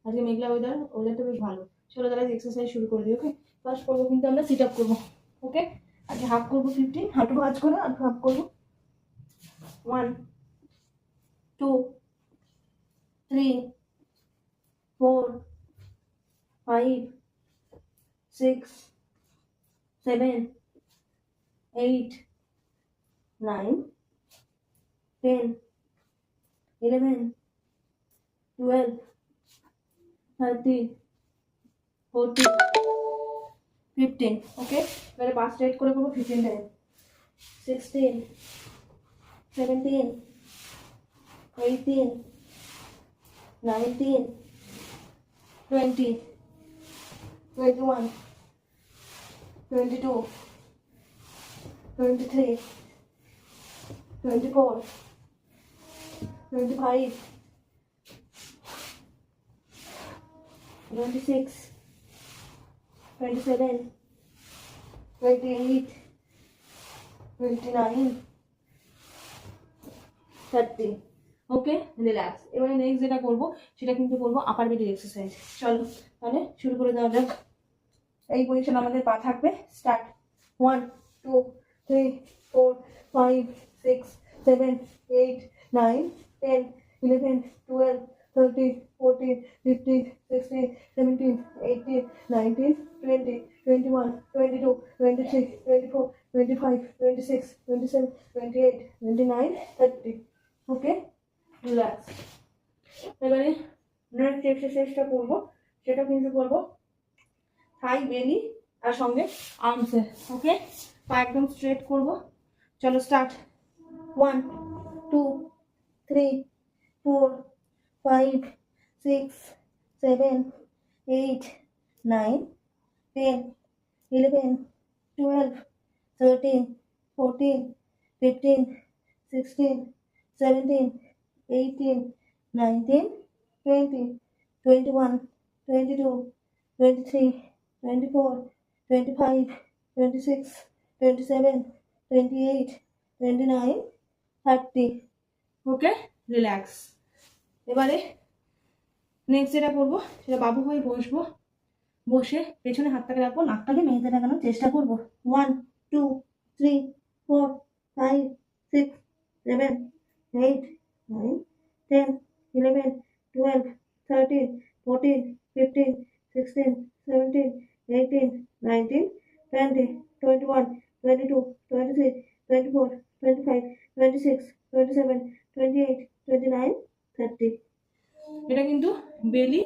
আজকে মেঘলা ওয়েদারটা বেশ ভালো। চলো তাহলে এক্সারসাইজ শুরু করে দিই। ওকে, ফার্স্ট করবো কিন্তু আমরা সিট আপ করবো। ওকে, আজকে হাফ করবো 15, হাঁটু ভাঁজ করে আর হাফ করবো। 1 2 3 4 5 6 7 8 9 10 11 12 13 14 15। ওকে, এবারে 5 রাইট করে করবো 15 টাইম। 16 17 18 19 20 21 22 23 24 25 26 27 28 29 30। ওকে, রিল্যাক্স। এবারে নেক্সট যেটা করবো সেটা কিন্তু করবো আপার বেডের এক্সারসাইজ। চলো তাহলে শুরু করে দেওয়া যাক। এই পজিশন আমাদের পা থাকবে। স্টার্ট। 1 2 3 4 5 6 7 8 9 10 11 12 13 14 15 16 17 18 19 20 21 22 23 24 25 26 27 28 29 30। ওকে, রিল্যাক্স। এবারে নেক্সট এক্সারসাইজটা করবো, সেটা কিন্তু করবো থাই বেলি আর সঙ্গে আর্মসের। ওকে, পা একদম স্ট্রেট করবো। চলো স্টার্ট। 1 2 3 4 5 6 7 8 9 10 11 12 13 14 15 16 17 18 19 20 21 22 23 24 25 26 27 28 29 30। ওকে, রিল্যাক্স। এবারে নেক্সট যেটা করবো সেটা বাবু হয়ে বসবো। বসে পেছনে হাতটাকে রাখবো, নাকটাকে মেঝেতে লাগানোর চেষ্টা করবো। 1 2 3 4 5 6 7 8 9 10 11 12 13 14 15 16 17 18 19 20 21 22 23 24 25 26 27 28 29 30। এটা কিন্তু বেলি